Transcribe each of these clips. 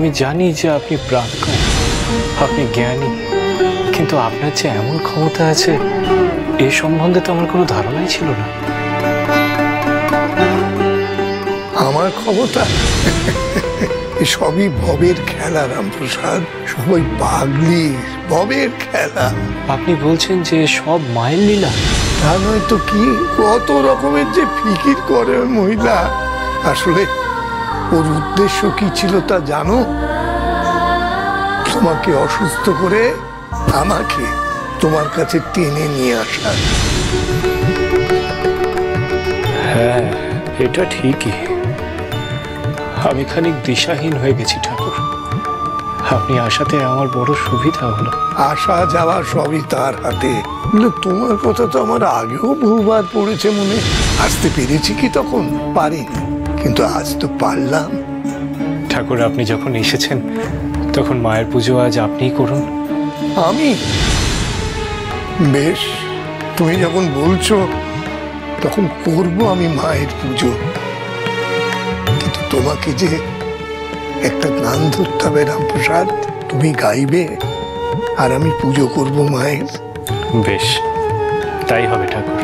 আমি জানি যে আপনি প্রাজ্ঞ, আপনি জ্ঞানী, কিন্তু আপনার যে এমন ক্ষমতা আছে এ সম্বন্ধে তো আমার কোনো ধারণাই ছিল না। আমার ক্ষমতা? সবই ভবের খেলা রামপ্রসাদ, সবাই পাগলি, ভবের খেলা। আপনি বলছেন যে সব মায়ের লীলা? তা নয় তো কি, কত রকমের যে ফিকির করে মহিলা। আসলে ওর উদ্দেশ্য কি ছিল তা জানো? তোমাকে অসুস্থ করে আমাকে তোমার কাছে টেনে নিয়ে আসা। হ্যাঁ, এটা ঠিকই। আমি খানিক দিশাহীন হয়ে গেছি ঠাকুর। আপনি আসাতে আমার বড় সুবিধা হলো। আসা যাওয়া সবই তার হাতে। কিন্তু তোমার কথা তো আমার আগেও বহুবার পড়েছে মনে। আসতে পেরেছি কি তখন? পারিনি, কিন্তু আজ তো পারলাম। ঠাকুর, আপনি যখন এসেছেন তখন মায়ের পুজো আজ আপনিই করুন। আমি? বেশ, তুমি যখন বলছো তখন করব আমি মায়ের পুজো। কিন্তু তোমাকে যে একটা গান ধরতে হবে রামপ্রসাদ, তুমি গাইবে আর আমি পুজো করব মায়ের। বেশ, তাই হবে ঠাকুর।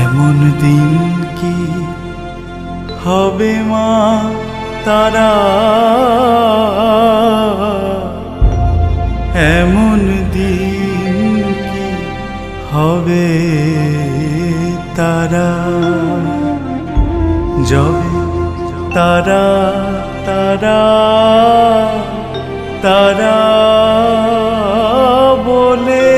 এমন দিন কি হবে মা তারা, এমন দিন কি হবে তারা, যবে তারা তারা তারা বলে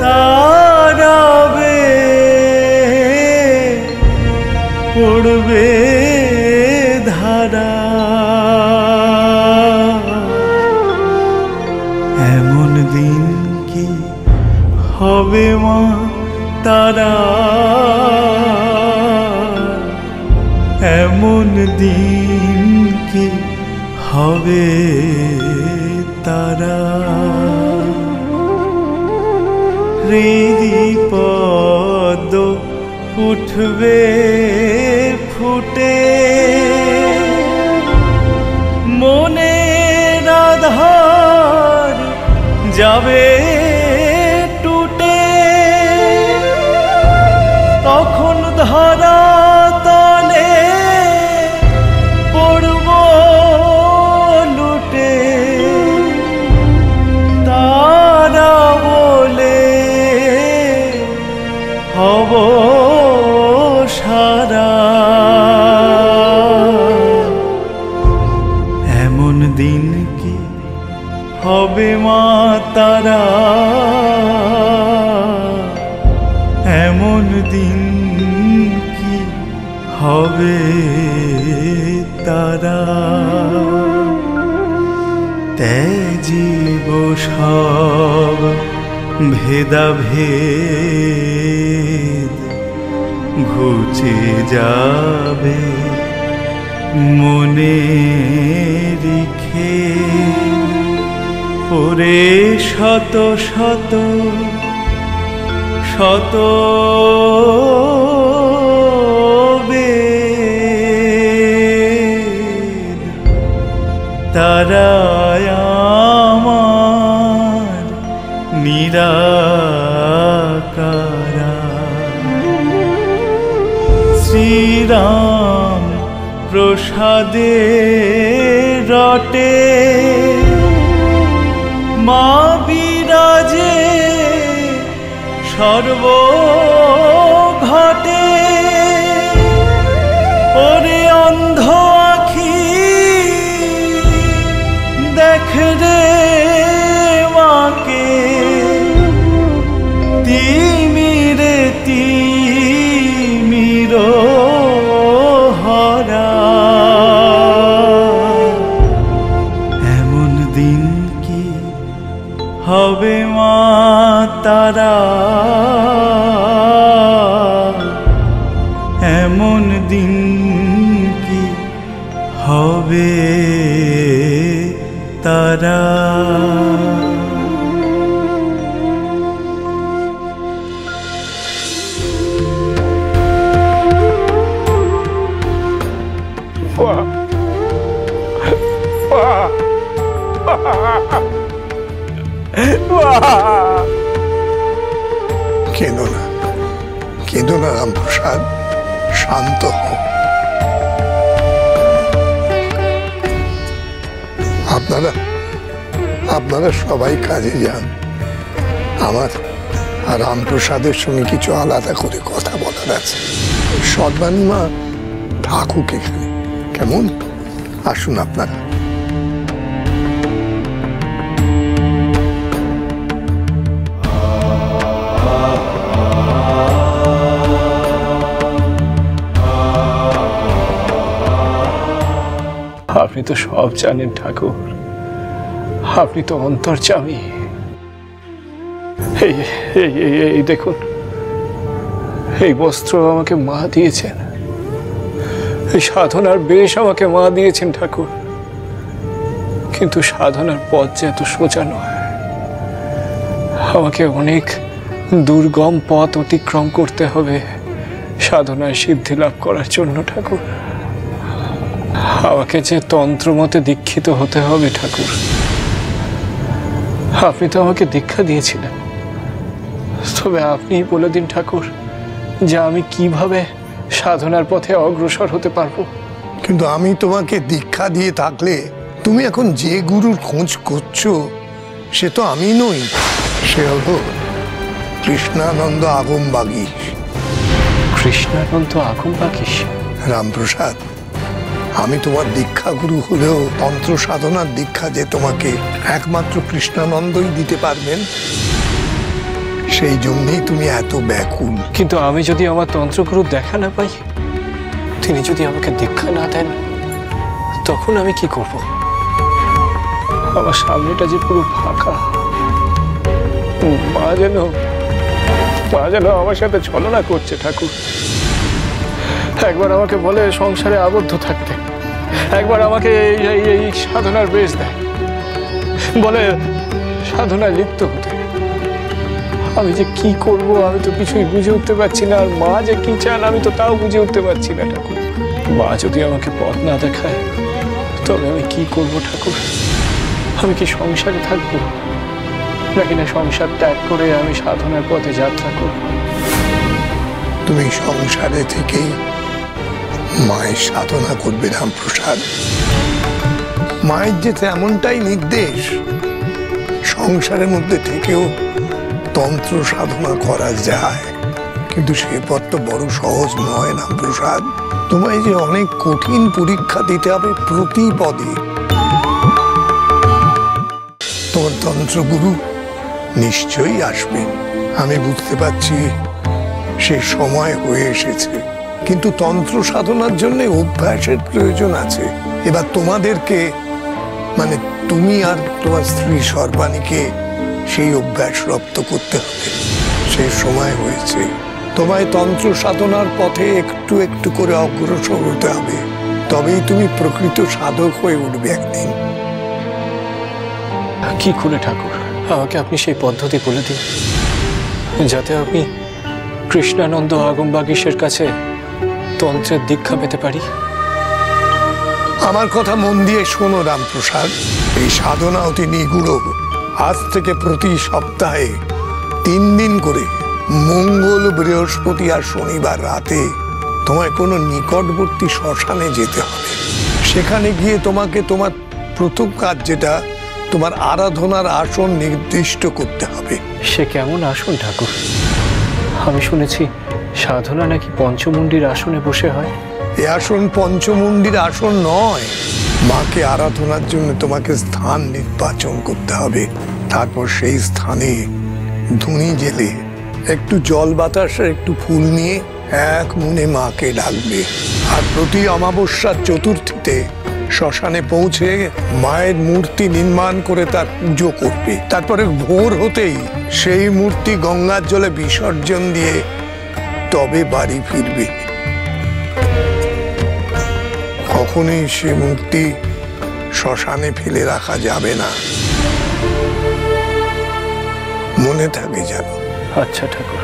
তারাবে পড়বে ধারা। এমন দিন কি হবে মা তারা, এমন দিন কি হবে তারা। হৃদি পদ্ম উঠবে ফুটে, মনের আধার যাবে টুটে, তখন ধরা তলে পড়ব লুটে, তারা বলে হব সারা। এমন দিন কি হবে মা তারা, এমন দিন কি হবে তারা। ত্যাজিব সব ভেদাভেদ, ঘুচে যাবে মনে রেখে, ওরে শত শত শত বেদ, তারায় আমার নিরাকারা। শ্রীরাম প্রসাদে রটে মা বিরাজে সর্বঘটে, ওরে অন্ধ আখি দেখ রে মাকে, তিমিরে তিমির হরা। এমন দিন কি হবে মা তারা, তারা। কেঁদো না, কেঁদো না রামপ্রসাদ, শান্ত হও। আপনারা সবাই কাজে যান। আমার আর রামপ্রসাদের সঙ্গে কিছু আলাদা করে কথা বলার আছে। সর্বাণীমা থাকুক এখানে, কেমন? আসুন আপনারা। আপনি তো সব জানেন ঠাকুর, আপনি তো অন্তর্যামী। এই এই এই দেখুন, এই বস্ত্র আমাকে মা দিয়েছেন, এই সাধনার বেশ আমাকে মা দিয়েছেন ঠাকুর। কিন্তু সাধনার পথ যে এত সোজা নয়, আমাকে অনেক দুর্গম পথ অতিক্রম করতে হবে সাধনায় সিদ্ধি লাভ করার জন্য ঠাকুর। আমাকে যে তন্ত্রমতে দীক্ষিত হতে হবে ঠাকুর। আপনি তো আমাকে দীক্ষা দিয়েছিলেন, তবে আপনিই বলে দিন ঠাকুর যে আমি কিভাবে সাধনার পথে অগ্রসর হতে পারবো। কিন্তু আমি তোমাকে দীক্ষা দিয়ে থাকলে তুমি এখন যে গুরুর খোঁজ করছো সে তো আমি নই, সে হলো কৃষ্ণানন্দ আগমবাগীশ। কৃষ্ণানন্দ আগমবাগীশ? রামপ্রসাদ, আমি তোমার দীক্ষা গুরু হলেও তন্ত্র সাধনার দীক্ষা যে তোমাকে একমাত্র কৃষ্ণানন্দই দিতে পারবেন, সেই জন্যই তুমি এত ব্যাকুল। কিন্তু আমি যদি আমার তন্ত্রগুরু দেখা না পাই, তিনি যদি আমাকে দীক্ষা না দেন, তখন আমি কি করব? আমার সামনেটা যে পুরো ফাঁকা। মা যেন আমার সাথে ছলনা করছে ঠাকুর। একবার আমাকে বলে সংসারে আবদ্ধ থাকতে, একবার আমাকে এই সাধনার বেশ দেয়, বলে সাধনায় লিপ্ত হতে। আমি যে কি করব আমি তো কিছুই বুঝে উঠতে পারছি না। আর মা যে কি চান আমি তো তাও বুঝে উঠতে পারছি না ঠাকুর। মা যদি আমাকে পথ না দেখায়, তবে আমি কি করব ঠাকুর? আমি কি সংসারে থাকবো, নাকি না সংসার ত্যাগ করে আমি সাধনার পথে যাত্রা করব? তুমি সংসারে থেকেই মায়ের সাধনা করবে রামপ্রসাদ। মায়ের যে এমনটাই নির্দেশ, সংসারের মধ্যে থেকেও তন্ত্র সাধনা করা যায়, কিন্তু সে পথ তো বড় সহজ নয় রামপ্রসাদ। তোমায় যে অনেক কঠিন পরীক্ষা দিতে হবে প্রতি পদে। তোমার তন্ত্রগুরু নিশ্চয়ই আসবেন, আমি বুঝতে পারছি সে সময় হয়ে এসেছে, কিন্তু তন্ত্র সাধনার জন্য অভ্যাসের প্রয়োজন আছে। এবার তোমাদেরকে, মানে তুমি আর তোমার স্ত্রী সর্বাণীকে সেই অভ্যাস রপ্ত করতে হবে। সেই সময় হয়েছে। তোমায় তন্ত্র সাধনার পথে একটু একটু করে অগ্রসর হতে হবে, তবেই তুমি প্রকৃত সাধক হয়ে উঠবে একদিন। কি করে ঠাকুর? আমাকে আপনি সেই পদ্ধতি বলে দিন, যাতে আমি কৃষ্ণানন্দ আগমবাগীশের কাছে তন্ত্রের দীক্ষা পেতে পারি। আমার কথা মন দিয়ে শোনো রামপ্রসাদ, এই সাধনা অতি নিগুড়। আজ থেকে প্রতি সপ্তাহে 3 দিন করে মঙ্গল, বৃহস্পতি আর শনিবার রাতে তোমায় কোনো নিকটবর্তী শ্মশানে যেতে হবে। সেখানে গিয়ে তোমাকে তোমার প্রথম কাজ, যেটা তোমার আরাধনার আসন নির্দিষ্ট করতে হবে। সে কেমন আসন ঠাকুর? আমি শুনেছি সাধনা নাকি পঞ্চমুণ্ডির আসনে বসে হয়। এ আসন পঞ্চমুণ্ডির আসন নয়। মাকে আরাধনার জন্য তোমাকে স্থান নির্বাচন করতে হবে। তারপর সেই স্থানে ধুনি জেলে একটু জল বাতাসের একটু ফুল নিয়ে এক মনে মাকে ডাকবে। আর প্রতি অমাবস্যার চতুর্থীতে শ্মশানে পৌঁছে মায়ের মূর্তি নির্মাণ করে তার পুজো করবে। তারপরে ভোর হতেই সেই মূর্তি গঙ্গার জলে বিসর্জন দিয়ে তবে বাড়ি ফিরবে। কখনোই সে মূর্তি শ্মশানে ফেলে রাখা যাবে না, মনে থাকে যেন। আচ্ছা ঠাকুর।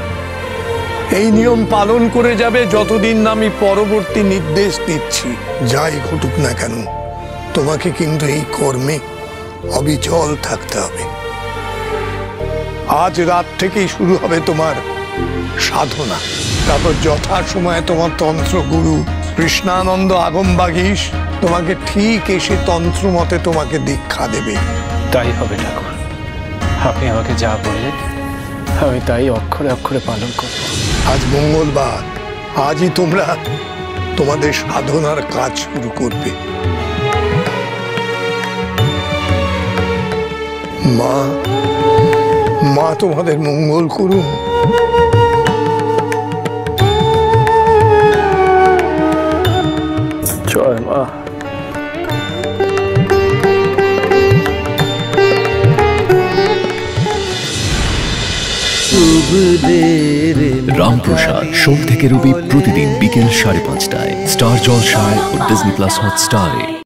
এই নিয়ম পালন করে যাবে যতদিন না আমি পরবর্তী নির্দেশ দিচ্ছি। যাই ঘটুক না কেন, তোমাকে কিন্তু এই কর্মে অবিচল থাকতে হবে। আজ রাত থেকেই শুরু হবে তোমার সাধনা। তারপর যথাসময়ে তোমার তন্ত্রগুরু কৃষ্ণানন্দ আগমবাগীশ তোমাকে ঠিক এসে তন্ত্র মতে তোমাকে দীক্ষা দেবে। তাই হবে ঠাকুর, আপনি আমাকে যা বললেন আমি তাই অক্ষরে অক্ষরে পালন করব। আজ মঙ্গলবার, আজই তোমরা তোমাদের সাধনার কাজ শুরু করবে। মা, মা তোমাদের মঙ্গল করুন। জয় মা। রামপ্রসাদ সোম থেকে রবি প্রতিদিন বিকেল 5:30টায় স্টার জলসায় ও ডিজনি প্লাস হটস্টারে।